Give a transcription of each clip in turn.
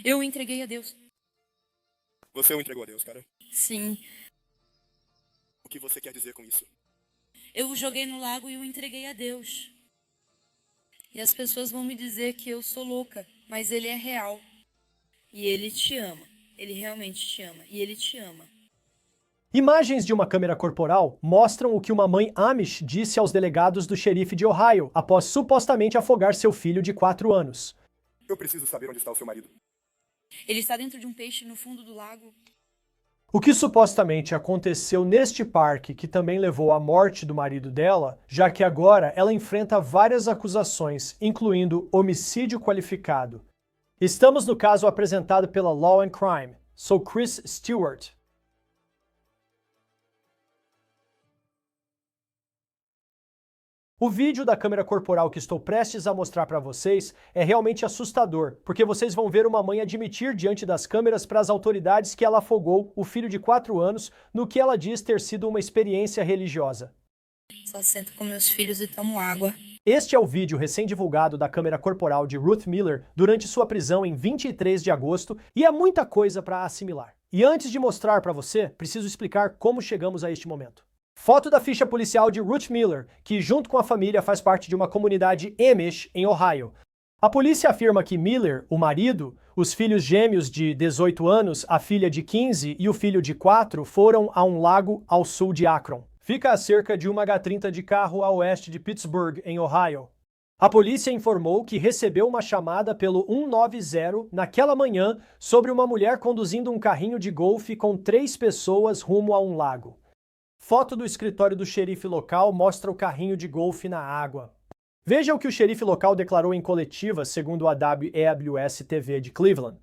Eu o entreguei a Deus. Você o entregou a Deus, cara. Sim. O que você quer dizer com isso? Eu o joguei no lago e o entreguei a Deus. E as pessoas vão me dizer que eu sou louca, mas ele é real. E ele te ama. Ele realmente te ama. E ele te ama. Imagens de uma câmera corporal mostram o que uma mãe Amish disse aos delegados do xerife de Ohio após supostamente afogar seu filho de 4 anos. Eu preciso saber onde está o seu marido. Ele está dentro de um peixe no fundo do lago. O que supostamente aconteceu neste parque, que também levou à morte do marido dela, já que agora ela enfrenta várias acusações, incluindo homicídio qualificado. Estamos no caso apresentado pela Law and Crime. Sou Chris Stewart. O vídeo da câmera corporal que estou prestes a mostrar para vocês é realmente assustador, porque vocês vão ver uma mãe admitir diante das câmeras para as autoridades que ela afogou o filho de 4 anos no que ela diz ter sido uma experiência religiosa. Só sento com meus filhos e tomo água. Este é o vídeo recém-divulgado da câmera corporal de Ruth Miller durante sua prisão em 23 de agosto e é muita coisa para assimilar. E antes de mostrar para você, preciso explicar como chegamos a este momento. Foto da ficha policial de Ruth Miller, que junto com a família faz parte de uma comunidade Amish em Ohio. A polícia afirma que Miller, o marido, os filhos gêmeos de 18 anos, a filha de 15 e o filho de 4 foram a um lago ao sul de Akron. Fica a cerca de uma H30 de carro a oeste de Pittsburgh, em Ohio. A polícia informou que recebeu uma chamada pelo 190 naquela manhã sobre uma mulher conduzindo um carrinho de golfe com 3 pessoas rumo a um lago. Foto do escritório do xerife local mostra o carrinho de golfe na água. Veja o que o xerife local declarou em coletiva, segundo a WEWS-TV de Cleveland.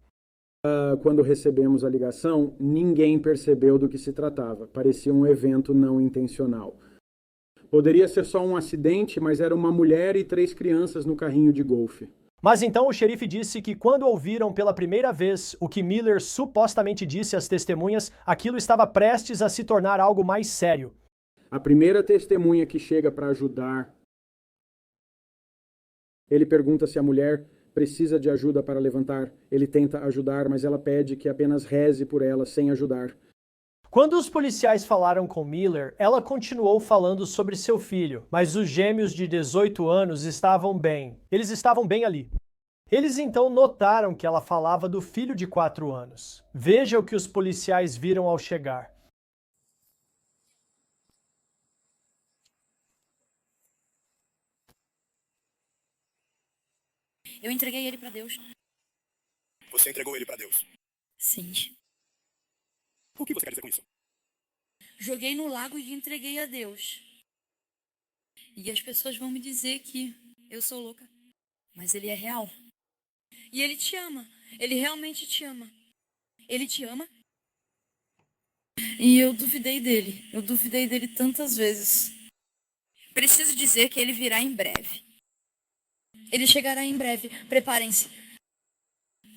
Quando recebemos a ligação, ninguém percebeu do que se tratava. Parecia um evento não intencional. Poderia ser só um acidente, mas era uma mulher e 3 crianças no carrinho de golfe. Mas então o xerife disse que quando ouviram pela primeira vez o que Miller supostamente disse às testemunhas, aquilo estava prestes a se tornar algo mais sério. A primeira testemunha que chega para ajudar, ele pergunta se a mulher precisa de ajuda para levantar. Ele tenta ajudar, mas ela pede que apenas reze por ela sem ajudar. Quando os policiais falaram com Miller, ela continuou falando sobre seu filho, mas os gêmeos de 18 anos estavam bem. Eles estavam bem ali. Eles então notaram que ela falava do filho de 4 anos. Veja o que os policiais viram ao chegar. Eu entreguei ele para Deus. Você entregou ele para Deus. Sim. O que você quer dizer com isso? Joguei no lago e entreguei a Deus. E as pessoas vão me dizer que eu sou louca. Mas ele é real. E ele te ama. Ele realmente te ama. Ele te ama. E eu duvidei dele. Eu duvidei dele tantas vezes. Preciso dizer que ele virá em breve. Ele chegará em breve. Preparem-se.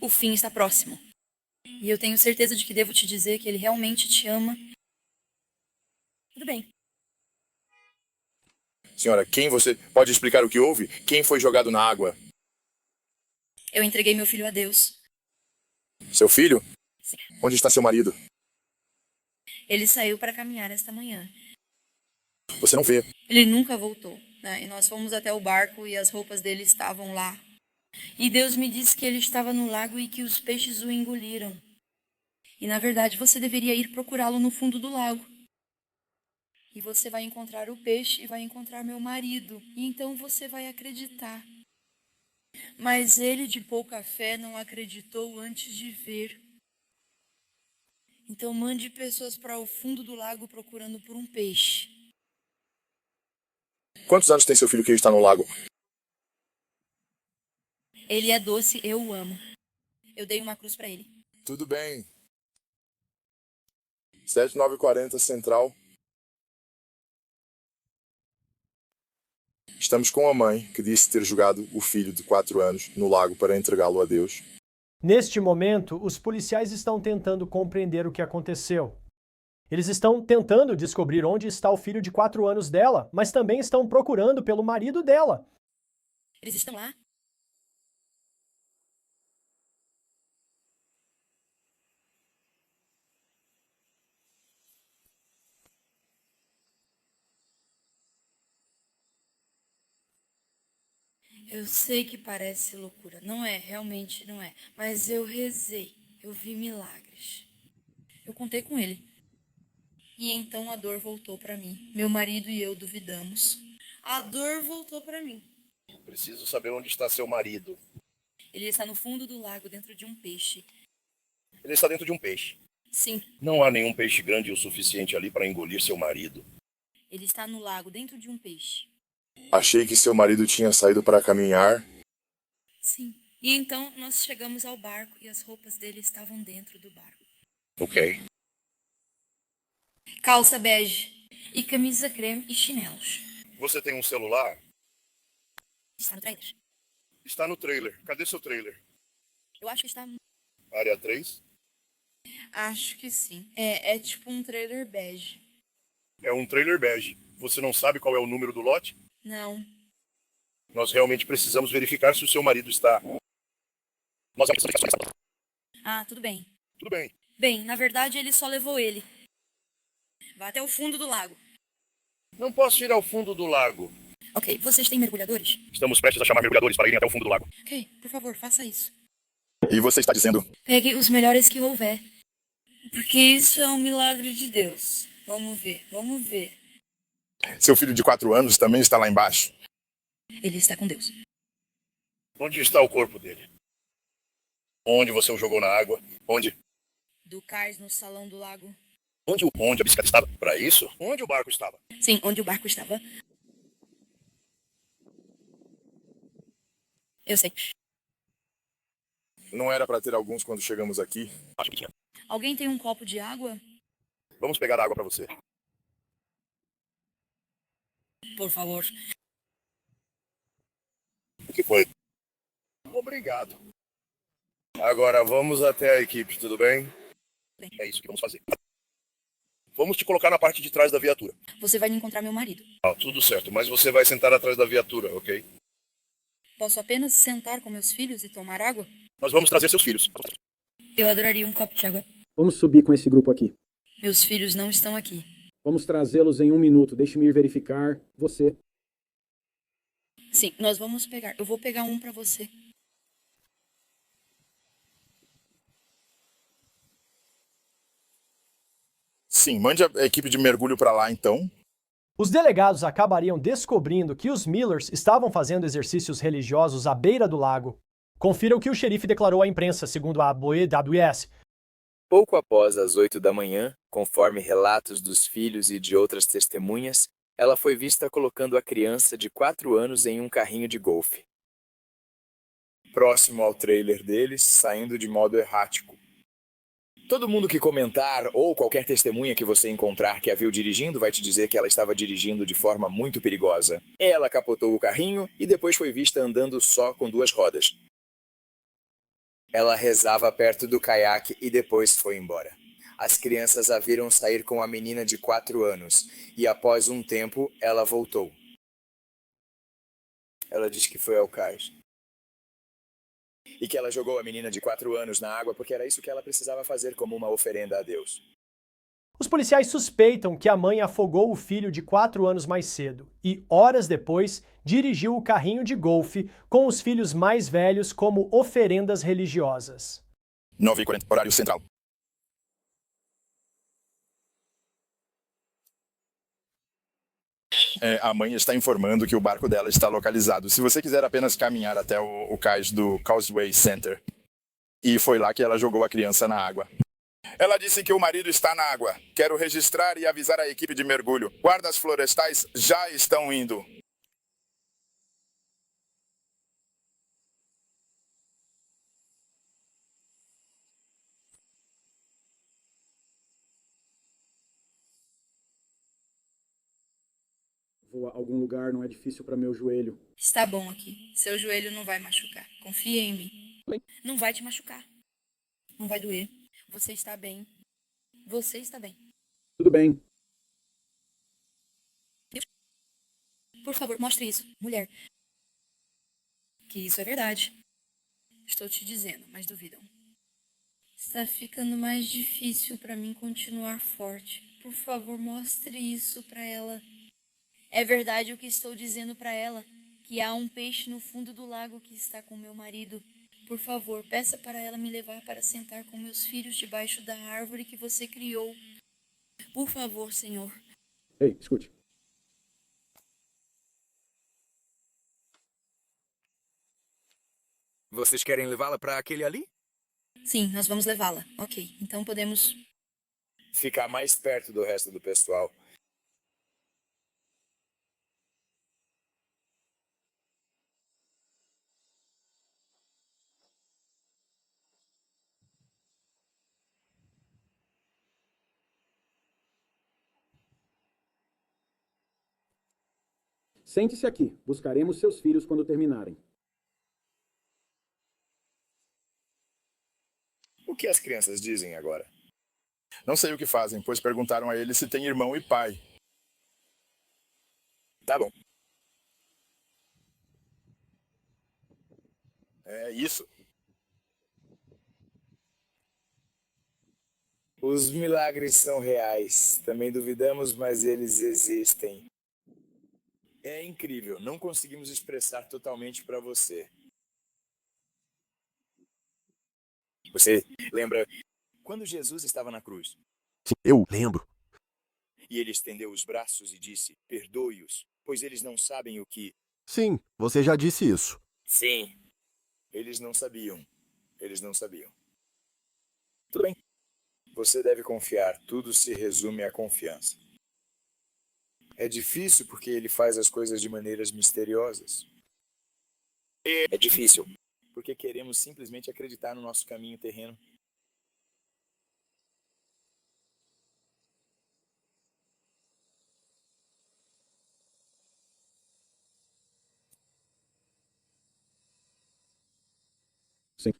O fim está próximo. E eu tenho certeza de que devo te dizer que ele realmente te ama. Tudo bem. Senhora, quem você pode explicar o que houve? Quem foi jogado na água? Eu entreguei meu filho a Deus. Seu filho? Sim. Onde está seu marido? Ele saiu para caminhar esta manhã. Você não vê. Ele nunca voltou, né? E nós fomos até o barco e as roupas dele estavam lá. E Deus me disse que ele estava no lago e que os peixes o engoliram. E na verdade você deveria ir procurá-lo no fundo do lago. E você vai encontrar o peixe e vai encontrar meu marido. E então você vai acreditar. Mas ele, de pouca fé, não acreditou antes de ver. Então mande pessoas para o fundo do lago procurando por um peixe. Quantos anos tem seu filho que está no lago? Ele é doce, eu o amo. Eu dei uma cruz para ele. Tudo bem. 7940 Central. Estamos com a mãe que disse ter jogado o filho de 4 anos no lago para entregá-lo a Deus. Neste momento, os policiais estão tentando compreender o que aconteceu. Eles estão tentando descobrir onde está o filho de 4 anos dela, mas também estão procurando pelo marido dela. Eles estão lá? Eu sei que parece loucura. Não é, realmente não é. Mas eu rezei. Eu vi milagres. Eu contei com ele. E então a dor voltou para mim. Meu marido e eu duvidamos. A dor voltou para mim. Preciso saber onde está seu marido. Ele está no fundo do lago, dentro de um peixe. Ele está dentro de um peixe. Sim, Não há nenhum peixe grande o suficiente ali para engolir seu marido. ele está no lago, dentro de um peixe. Achei que seu marido tinha saído para caminhar. Sim. E então nós chegamos ao barco e as roupas dele estavam dentro do barco. Ok. Calça bege e camisa creme e chinelos. Você tem um celular? Está no trailer. Está no trailer. Cadê seu trailer? Eu acho que está... Área 3? Acho que sim. É tipo um trailer bege. É um trailer bege. Você não sabe qual é o número do lote? Não. Nós realmente precisamos verificar se o seu marido está... Nós Ah, tudo bem. Tudo bem. Bem, na verdade ele só levou ele. Vai até o fundo do lago. Não posso ir ao fundo do lago. Ok, vocês têm mergulhadores? Estamos prestes a chamar mergulhadores para irem até o fundo do lago. Ok, por favor, faça isso. E você está dizendo: Pegue os melhores que houver. Porque isso é um milagre de Deus. Vamos ver, vamos ver. seu filho de 4 anos também está lá embaixo? Ele está com Deus. Onde está o corpo dele? Onde você o jogou na água? Onde? Do cais no salão do lago. Onde a bicicleta estava? Para isso? Onde o barco estava? Sim, onde o barco estava. Eu sei. Não era para ter alguns quando chegamos aqui? Acho que tinha. Alguém tem um copo de água? Vamos pegar água para você. Por favor. O que foi? Obrigado. Agora vamos até a equipe, tudo bem? É isso que vamos fazer. Vamos te colocar na parte de trás da viatura. Você vai encontrar meu marido. Ah, tudo certo, mas você vai sentar atrás da viatura, ok? Posso apenas sentar com meus filhos e tomar água? Nós vamos trazer seus filhos. Eu adoraria um copo de água. Vamos subir com esse grupo aqui. Meus filhos não estão aqui. Vamos trazê-los em 1 minuto. Deixe-me ir verificar. Você. Sim, nós vamos pegar. Eu vou pegar um pra você. Sim, mande a equipe de mergulho para lá então. Os delegados acabariam descobrindo que os Millers estavam fazendo exercícios religiosos à beira do lago. Confira o que o xerife declarou à imprensa, segundo a AWS. Pouco após as 8 da manhã, conforme relatos dos filhos e de outras testemunhas, ela foi vista colocando a criança de 4 anos em um carrinho de golfe. Próximo ao trailer deles, saindo de modo errático. Todo mundo que comentar ou qualquer testemunha que você encontrar que a viu dirigindo vai te dizer que ela estava dirigindo de forma muito perigosa. Ela capotou o carrinho e depois foi vista andando só com 2 rodas. Ela rezava perto do caiaque e depois foi embora. As crianças a viram sair com a menina de 4 anos e após um tempo ela voltou. Ela disse que foi ao cais. E que ela jogou a menina de 4 anos na água porque era isso que ela precisava fazer como uma oferenda a Deus. Os policiais suspeitam que a mãe afogou o filho de 4 anos mais cedo e, horas depois, dirigiu o carrinho de golfe com os filhos mais velhos como oferendas religiosas. 9h40, horário central. A mãe está informando que o barco dela está localizado. Se você quiser apenas caminhar até o cais do Causeway Center. E foi lá que ela jogou a criança na água. Ela disse que o marido está na água. Quero registrar e avisar a equipe de mergulho. Guardas florestais já estão indo. Vou a algum lugar, não é difícil para meu joelho. Está bom aqui. Seu joelho não vai machucar. Confia em mim. Bem. Não vai te machucar. Não vai doer. Você está bem. Você está bem. Tudo bem. Por favor, mostre isso, mulher. Que isso é verdade. Estou te dizendo, mas duvidam. Está ficando mais difícil para mim continuar forte. Por favor, mostre isso para ela. É verdade o que estou dizendo para ela. que há um peixe no fundo do lago que está com meu marido. Por favor, peça para ela me levar para sentar com meus filhos debaixo da árvore que você criou. Por favor, Senhor. Ei, escute. Vocês querem levá-la para aquele ali? Sim, nós vamos levá-la. Ok, então podemos... Ficar mais perto do resto do pessoal. Sente-se aqui. Buscaremos seus filhos quando terminarem. O que as crianças dizem agora? Não sei o que fazem, pois perguntaram a ele se tem irmão e pai. Tá bom. É isso. Os milagres são reais. Também duvidamos, mas eles existem. É incrível. Não conseguimos expressar totalmente para você. Você lembra quando Jesus estava na cruz? Sim, eu lembro. E ele estendeu os braços e disse: perdoe-os, pois eles não sabem o que... Sim, você já disse isso. Sim. Eles não sabiam. Eles não sabiam. Tudo bem. Você deve confiar. Tudo se resume à confiança. É difícil porque ele faz as coisas de maneiras misteriosas. É difícil porque queremos simplesmente acreditar no nosso caminho terreno. Sim.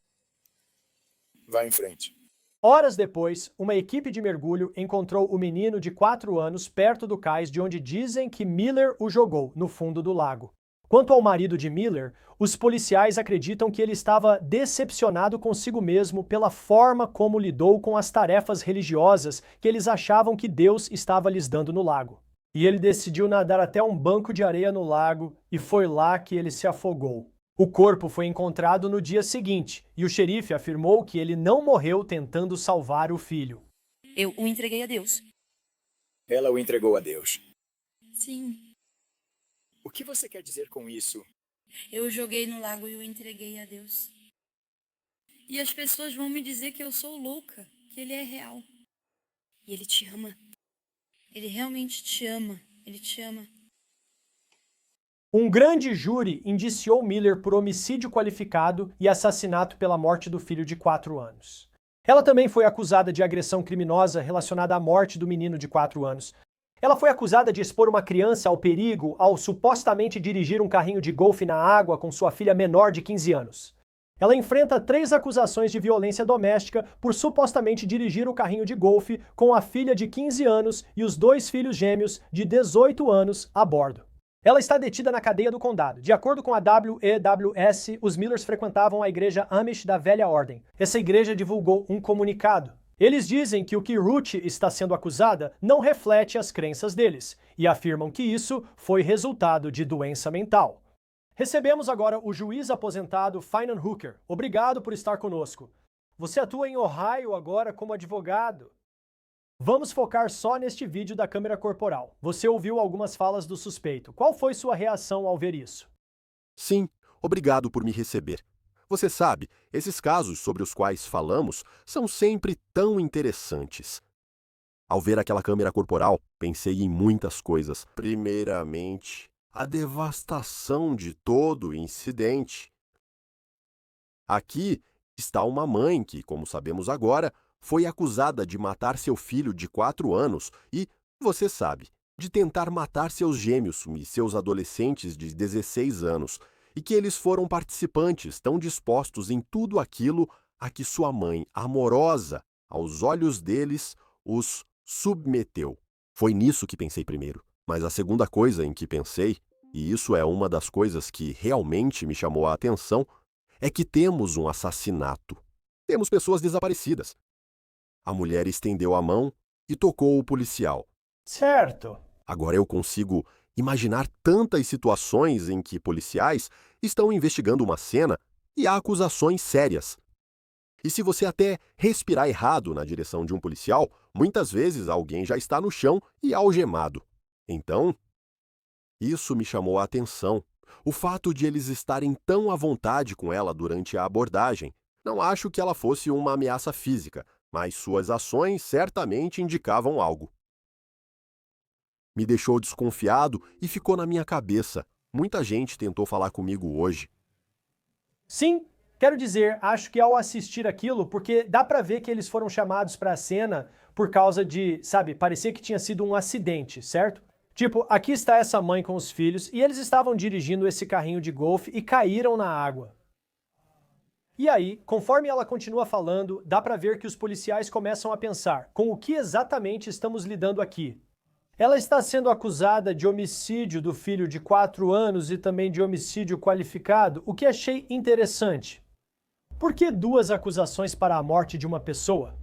Vá em frente. Horas depois, uma equipe de mergulho encontrou o menino de 4 anos perto do cais de onde dizem que Miller o jogou, no fundo do lago. Quanto ao marido de Miller, os policiais acreditam que ele estava decepcionado consigo mesmo pela forma como lidou com as tarefas religiosas que eles achavam que Deus estava lhes dando no lago. E ele decidiu nadar até um banco de areia no lago e foi lá que ele se afogou. O corpo foi encontrado no dia seguinte e o xerife afirmou que ele não morreu tentando salvar o filho. Eu o entreguei a Deus. Ela o entregou a Deus. Sim, O que você quer dizer com isso? eu o joguei no lago e o entreguei a Deus. E as pessoas vão me dizer que eu sou louca, que ele é real. E ele te ama. Ele realmente te ama. Ele te ama. Um grande júri indiciou Miller por homicídio qualificado e assassinato pela morte do filho de 4 anos. Ela também foi acusada de agressão criminosa relacionada à morte do menino de 4 anos. Ela foi acusada de expor uma criança ao perigo ao supostamente dirigir um carrinho de golfe na água com sua filha menor de 15 anos. Ela enfrenta 3 acusações de violência doméstica por supostamente dirigir o carrinho de golfe com a filha de 15 anos e os 2 filhos gêmeos de 18 anos a bordo. Ela está detida na cadeia do condado. De acordo com a WEWS, os Millers frequentavam a igreja Amish da Velha Ordem. Essa igreja divulgou um comunicado. Eles dizem que o que Ruth está sendo acusada não reflete as crenças deles e afirmam que isso foi resultado de doença mental. Recebemos agora o juiz aposentado Finan Hooker. Obrigado por estar conosco. Você atua em Ohio agora como advogado. Vamos focar só neste vídeo da câmera corporal. Você ouviu algumas falas do suspeito. Qual foi sua reação ao ver isso? Sim, obrigado por me receber. Você sabe, esses casos sobre os quais falamos são sempre tão interessantes. Ao ver aquela câmera corporal, pensei em muitas coisas. Primeiramente, a devastação de todo o incidente. Aqui está uma mãe que, como sabemos agora, foi acusada de matar seu filho de 4 anos e, você sabe, de tentar matar seus gêmeos e seus adolescentes de 16 anos, e que eles foram participantes tão dispostos em tudo aquilo a que sua mãe, amorosa, aos olhos deles, os submeteu. Foi nisso que pensei primeiro. Mas a segunda coisa em que pensei, e isso é uma das coisas que realmente me chamou a atenção, é que temos um assassinato. Temos pessoas desaparecidas. A mulher estendeu a mão e tocou o policial. Certo. Agora eu consigo imaginar tantas situações em que policiais estão investigando uma cena e há acusações sérias. E se você até respirar errado na direção de um policial, muitas vezes alguém já está no chão e algemado. Então, isso me chamou a atenção. O fato de eles estarem tão à vontade com ela durante a abordagem. Não acho que ela fosse uma ameaça física, mas suas ações certamente indicavam algo. Me deixou desconfiado e ficou na minha cabeça. Muita gente tentou falar comigo hoje. Sim, quero dizer, acho que ao assistir aquilo, porque dá pra ver que eles foram chamados pra cena por causa de, sabe, parecia que tinha sido um acidente, certo? Tipo, aqui está essa mãe com os filhos e eles estavam dirigindo esse carrinho de golfe e caíram na água. E aí, conforme ela continua falando, dá pra ver que os policiais começam a pensar, com o que exatamente estamos lidando aqui? Ela está sendo acusada de homicídio do filho de 4 anos e também de homicídio qualificado, o que achei interessante. Por que 2 acusações para a morte de uma pessoa?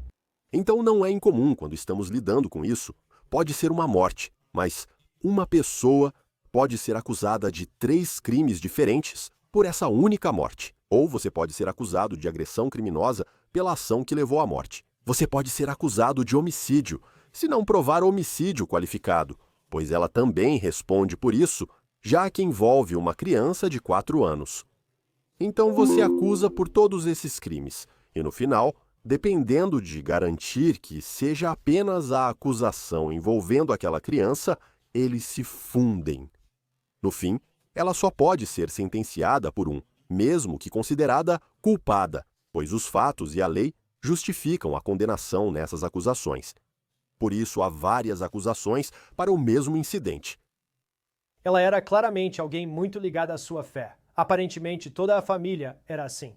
Então não é incomum quando estamos lidando com isso. Pode ser uma morte, mas uma pessoa pode ser acusada de 3 crimes diferentes por essa única morte. Ou você pode ser acusado de agressão criminosa pela ação que levou à morte. Você pode ser acusado de homicídio, se não provar homicídio qualificado, pois ela também responde por isso, já que envolve uma criança de 4 anos. Então você acusa por todos esses crimes, e no final, dependendo de garantir que seja apenas a acusação envolvendo aquela criança, eles se fundem. No fim, ela só pode ser sentenciada por um, mesmo que considerada culpada, pois os fatos e a lei justificam a condenação nessas acusações. Por isso, há várias acusações para o mesmo incidente. Ela era claramente alguém muito ligada à sua fé. Aparentemente, toda a família era assim.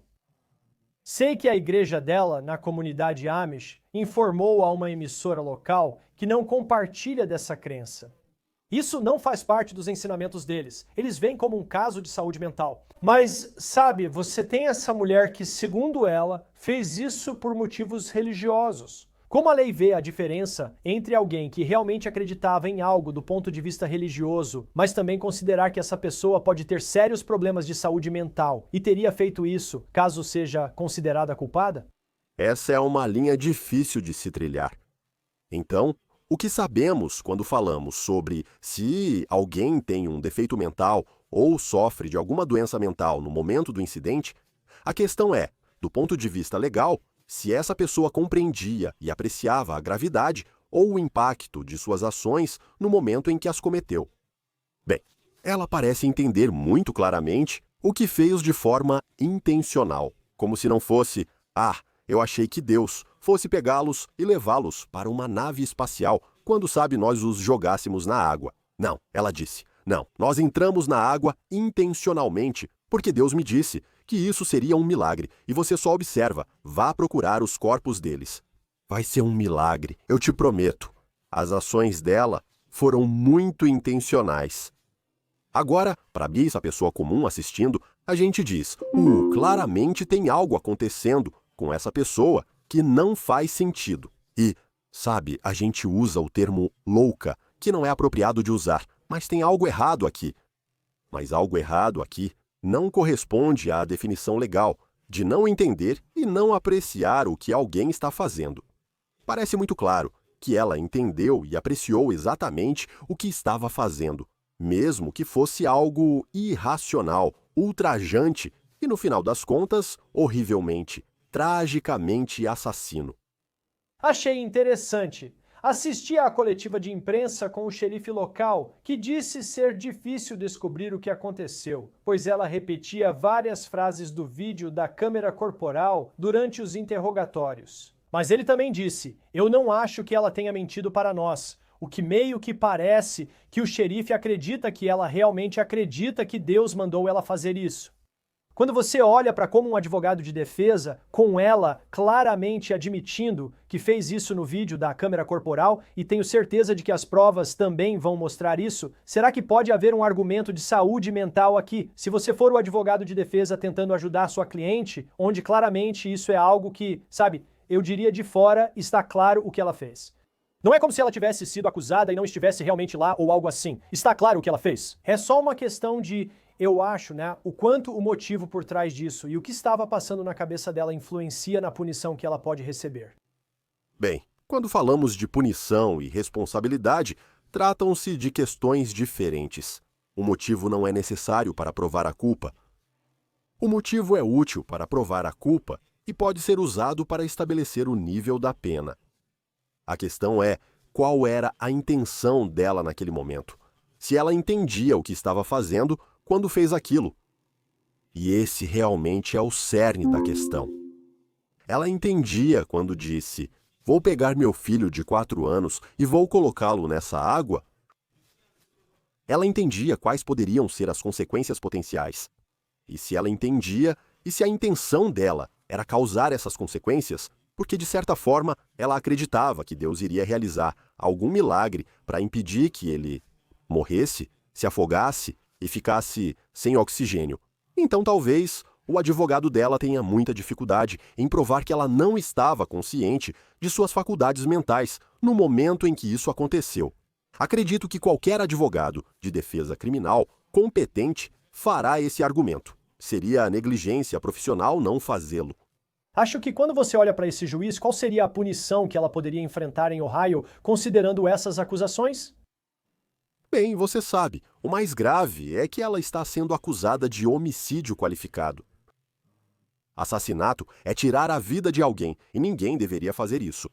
Sei que a igreja dela, na comunidade Amish, informou a uma emissora local que não compartilha dessa crença. Isso não faz parte dos ensinamentos deles. Eles veem como um caso de saúde mental. Mas, sabe, você tem essa mulher que, segundo ela, fez isso por motivos religiosos. Como a lei vê a diferença entre alguém que realmente acreditava em algo do ponto de vista religioso, mas também considerar que essa pessoa pode ter sérios problemas de saúde mental e teria feito isso caso seja considerada culpada? Essa é uma linha difícil de se trilhar. Então, o que sabemos quando falamos sobre se alguém tem um defeito mental ou sofre de alguma doença mental no momento do incidente, a questão é, do ponto de vista legal, se essa pessoa compreendia e apreciava a gravidade ou o impacto de suas ações no momento em que as cometeu. Bem, ela parece entender muito claramente o que fez de forma intencional, como se não fosse, eu achei que Deus fosse pegá-los e levá-los para uma nave espacial quando, sabe, nós os jogássemos na água. Não, ela disse, não, nós entramos na água intencionalmente, porque Deus me disse que isso seria um milagre, e você só observa, vá procurar os corpos deles. Vai ser um milagre, eu te prometo. As ações dela foram muito intencionais. Agora, para mim, essa pessoa comum assistindo, a gente diz, claramente tem algo acontecendo com essa pessoa que não faz sentido. E, sabe, a gente usa o termo louca, que não é apropriado de usar, mas tem algo errado aqui. Mas algo errado aqui não corresponde à definição legal de não entender e não apreciar o que alguém está fazendo. Parece muito claro que ela entendeu e apreciou exatamente o que estava fazendo, mesmo que fosse algo irracional, ultrajante e, no final das contas, horrivelmente, tragicamente assassino. Achei interessante. Assisti à coletiva de imprensa com o xerife local, que disse ser difícil descobrir o que aconteceu, pois ela repetia várias frases do vídeo da câmera corporal durante os interrogatórios. Mas ele também disse, eu não acho que ela tenha mentido para nós, o que meio que parece que o xerife acredita que ela realmente acredita que Deus mandou ela fazer isso. Quando você olha para como um advogado de defesa, com ela claramente admitindo que fez isso no vídeo da câmera corporal, e tenho certeza de que as provas também vão mostrar isso, será que pode haver um argumento de saúde mental aqui? Se você for o advogado de defesa tentando ajudar sua cliente, onde claramente isso é algo que, sabe, eu diria de fora está claro o que ela fez. Não é como se ela tivesse sido acusada e não estivesse realmente lá ou algo assim. Está claro o que ela fez? É só uma questão de, eu acho, né, o quanto o motivo por trás disso e o que estava passando na cabeça dela influencia na punição que ela pode receber. Bem, quando falamos de punição e responsabilidade, tratam-se de questões diferentes. O motivo não é necessário para provar a culpa. O motivo é útil para provar a culpa e pode ser usado para estabelecer o nível da pena. A questão é qual era a intenção dela naquele momento. Se ela entendia o que estava fazendo quando fez aquilo. E esse realmente é o cerne da questão. Ela entendia quando disse: "Vou pegar meu filho de 4 anos e vou colocá-lo nessa água"? Ela entendia quais poderiam ser as consequências potenciais. E se ela entendia, e se a intenção dela era causar essas consequências, porque de certa forma ela acreditava que Deus iria realizar algum milagre para impedir que ele morresse, se afogasse e ficasse sem oxigênio. Então talvez o advogado dela tenha muita dificuldade em provar que ela não estava consciente de suas faculdades mentais no momento em que isso aconteceu. Acredito que qualquer advogado de defesa criminal competente fará esse argumento. Seria negligência profissional não fazê-lo. Acho que quando você olha para esse juiz, qual seria a punição que ela poderia enfrentar em Ohio, considerando essas acusações? Bem, você sabe, o mais grave é que ela está sendo acusada de homicídio qualificado. Assassinato é tirar a vida de alguém e ninguém deveria fazer isso.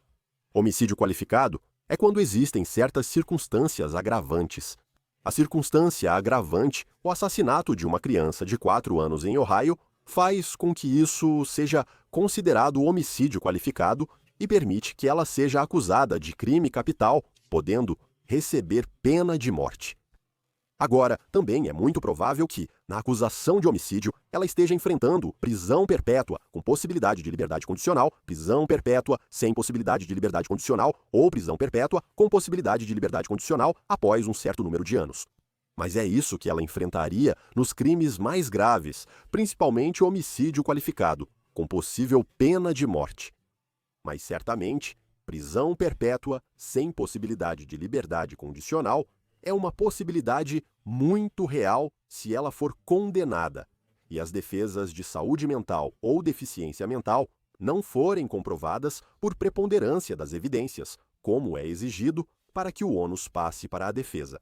Homicídio qualificado é quando existem certas circunstâncias agravantes. A circunstância agravante, o assassinato de uma criança de 4 anos em Ohio, faz com que isso seja considerado homicídio qualificado e permite que ela seja acusada de crime capital, podendo receber pena de morte. Agora, também é muito provável que, na acusação de homicídio, ela esteja enfrentando prisão perpétua com possibilidade de liberdade condicional, prisão perpétua sem possibilidade de liberdade condicional ou prisão perpétua com possibilidade de liberdade condicional após um certo número de anos. Mas é isso que ela enfrentaria nos crimes mais graves, principalmente o homicídio qualificado, com possível pena de morte. Mas certamente, prisão perpétua sem possibilidade de liberdade condicional é uma possibilidade muito real se ela for condenada e as defesas de saúde mental ou deficiência mental não forem comprovadas por preponderância das evidências, como é exigido para que o ônus passe para a defesa.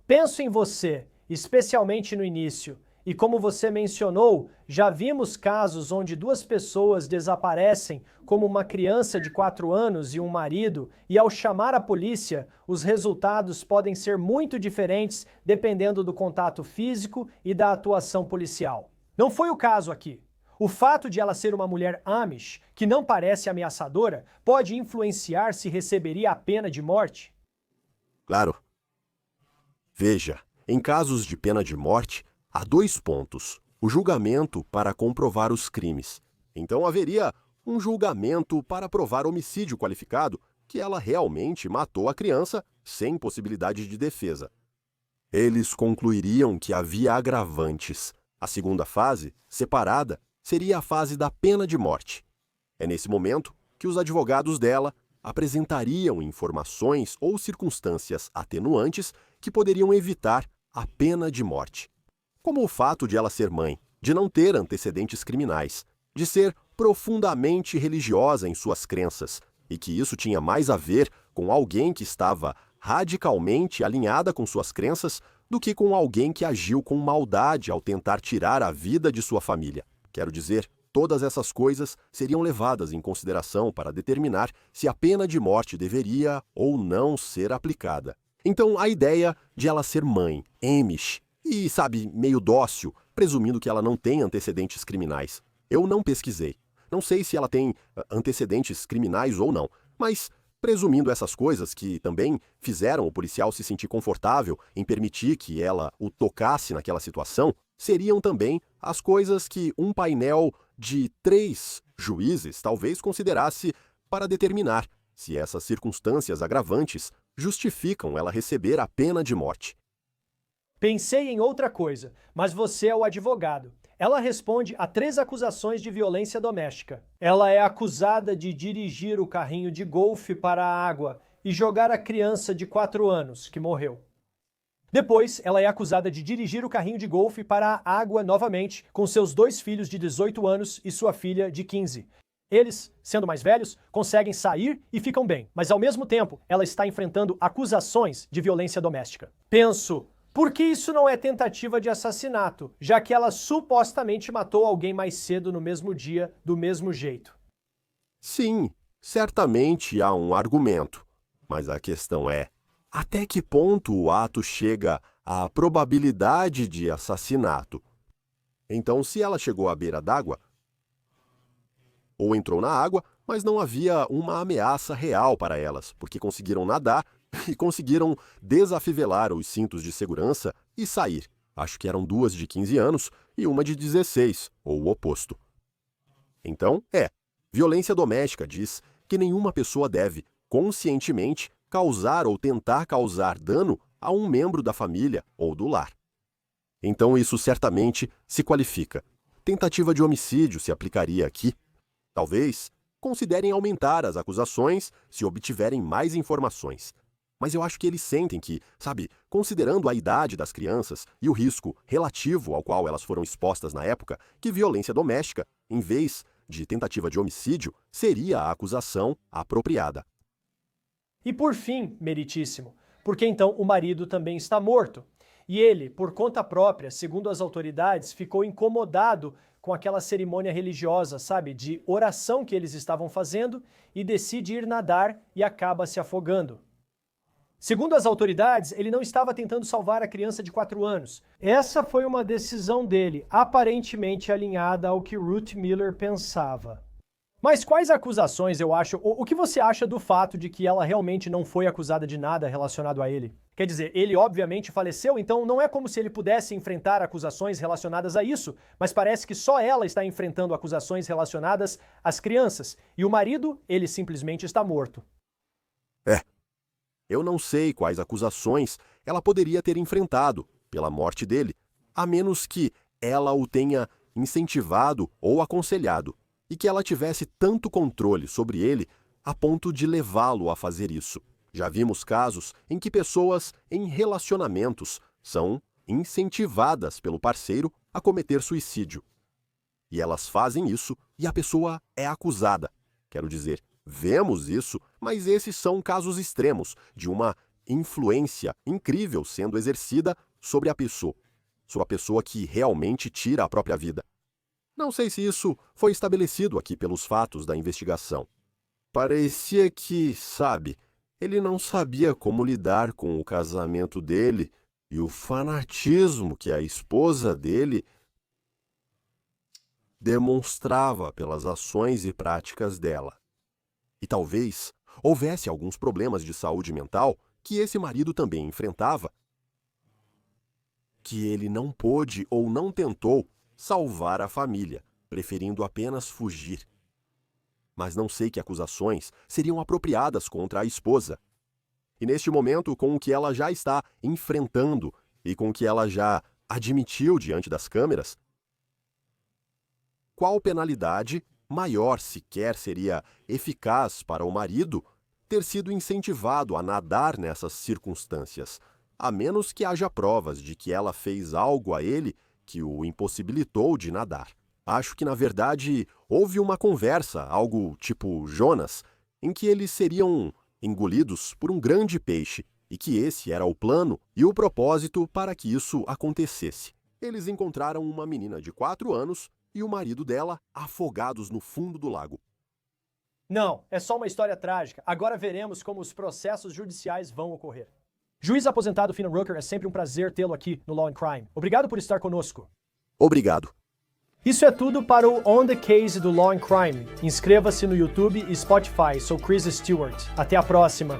Penso em você, especialmente no início, e como você mencionou, já vimos casos onde 2 pessoas desaparecem, como uma criança de 4 anos e um marido, e ao chamar a polícia, os resultados podem ser muito diferentes dependendo do contato físico e da atuação policial. Não foi o caso aqui. O fato de ela ser uma mulher Amish, que não parece ameaçadora, pode influenciar se receberia a pena de morte? Claro. Veja, em casos de pena de morte, há 2 pontos. O julgamento para comprovar os crimes. Então haveria um julgamento para provar homicídio qualificado, que ela realmente matou a criança sem possibilidade de defesa. Eles concluiriam que havia agravantes. A segunda fase, separada, seria a fase da pena de morte. É nesse momento que os advogados dela apresentariam informações ou circunstâncias atenuantes que poderiam evitar a pena de morte. Como o fato de ela ser mãe, de não ter antecedentes criminais, de ser profundamente religiosa em suas crenças, e que isso tinha mais a ver com alguém que estava radicalmente alinhada com suas crenças do que com alguém que agiu com maldade ao tentar tirar a vida de sua família. Quero dizer, todas essas coisas seriam levadas em consideração para determinar se a pena de morte deveria ou não ser aplicada. Então, a ideia de ela ser mãe, Amish, e, sabe, meio dócil, presumindo que ela não tem antecedentes criminais. Eu não pesquisei. Não sei se ela tem antecedentes criminais ou não, mas presumindo essas coisas que também fizeram o policial se sentir confortável em permitir que ela o tocasse naquela situação, seriam também as coisas que um painel de 3 juízes talvez considerasse para determinar se essas circunstâncias agravantes justificam ela receber a pena de morte. Pensei em outra coisa, mas você é o advogado. Ela responde a 3 acusações de violência doméstica. Ela é acusada de dirigir o carrinho de golfe para a água e jogar a criança de 4 anos, que morreu. Depois, ela é acusada de dirigir o carrinho de golfe para a água novamente com seus 2 filhos de 18 anos e sua filha de 15. Eles, sendo mais velhos, conseguem sair e ficam bem, mas ao mesmo tempo ela está enfrentando acusações de violência doméstica. Penso, por que isso não é tentativa de assassinato, já que ela supostamente matou alguém mais cedo no mesmo dia, do mesmo jeito? Sim, certamente há um argumento, mas a questão é: até que ponto o ato chega à probabilidade de assassinato? Então, se ela chegou à beira d'água, ou entrou na água, mas não havia uma ameaça real para elas, porque conseguiram nadar e conseguiram desafivelar os cintos de segurança e sair. Acho que eram 2 de 15 anos e uma de 16, ou o oposto. Então, violência doméstica diz que nenhuma pessoa deve, conscientemente, causar ou tentar causar dano a um membro da família ou do lar. Então isso certamente se qualifica. Tentativa de homicídio se aplicaria aqui. Talvez considerem aumentar as acusações se obtiverem mais informações. Mas eu acho que eles sentem que, considerando a idade das crianças e o risco relativo ao qual elas foram expostas na época, que violência doméstica, em vez de tentativa de homicídio, seria a acusação apropriada. E por fim, meritíssimo, porque então o marido também está morto. E ele, por conta própria, segundo as autoridades, ficou incomodado com aquela cerimônia religiosa, de oração que eles estavam fazendo, e decide ir nadar e acaba se afogando. Segundo as autoridades, ele não estava tentando salvar a criança de 4 anos. Essa foi uma decisão dele, aparentemente alinhada ao que Ruth Miller pensava. Mas quais acusações o que você acha do fato de que ela realmente não foi acusada de nada relacionado a ele? Quer dizer, ele obviamente faleceu, então não é como se ele pudesse enfrentar acusações relacionadas a isso, mas parece que só ela está enfrentando acusações relacionadas às crianças, e o marido, ele simplesmente está morto. Eu não sei quais acusações ela poderia ter enfrentado pela morte dele, a menos que ela o tenha incentivado ou aconselhado, e que ela tivesse tanto controle sobre ele a ponto de levá-lo a fazer isso. Já vimos casos em que pessoas em relacionamentos são incentivadas pelo parceiro a cometer suicídio. E elas fazem isso e a pessoa é acusada. Quero dizer, vemos isso, mas esses são casos extremos de uma influência incrível sendo exercida sobre a pessoa que realmente tira a própria vida. Não sei se isso foi estabelecido aqui pelos fatos da investigação. Parecia que, ele não sabia como lidar com o casamento dele e o fanatismo que a esposa dele demonstrava pelas ações e práticas dela. E talvez houvesse alguns problemas de saúde mental que esse marido também enfrentava, que ele não pôde ou não tentou salvar a família, preferindo apenas fugir. Mas não sei que acusações seriam apropriadas contra a esposa. E neste momento, com o que ela já está enfrentando e com o que ela já admitiu diante das câmeras, qual penalidade maior sequer seria eficaz para o marido ter sido incentivado a nadar nessas circunstâncias, a menos que haja provas de que ela fez algo a ele que o impossibilitou de nadar. Acho que, na verdade, houve uma conversa, algo tipo Jonas, em que eles seriam engolidos por um grande peixe e que esse era o plano e o propósito para que isso acontecesse. Eles encontraram uma menina de 4 anos e o marido dela afogados no fundo do lago. Não, é só uma história trágica. Agora veremos como os processos judiciais vão ocorrer. Juiz aposentado Finan Rucker, é sempre um prazer tê-lo aqui no Law and Crime. Obrigado por estar conosco. Obrigado. Isso é tudo para o On the Case do Law and Crime. Inscreva-se no YouTube e Spotify. Sou Chris Stewart. Até a próxima.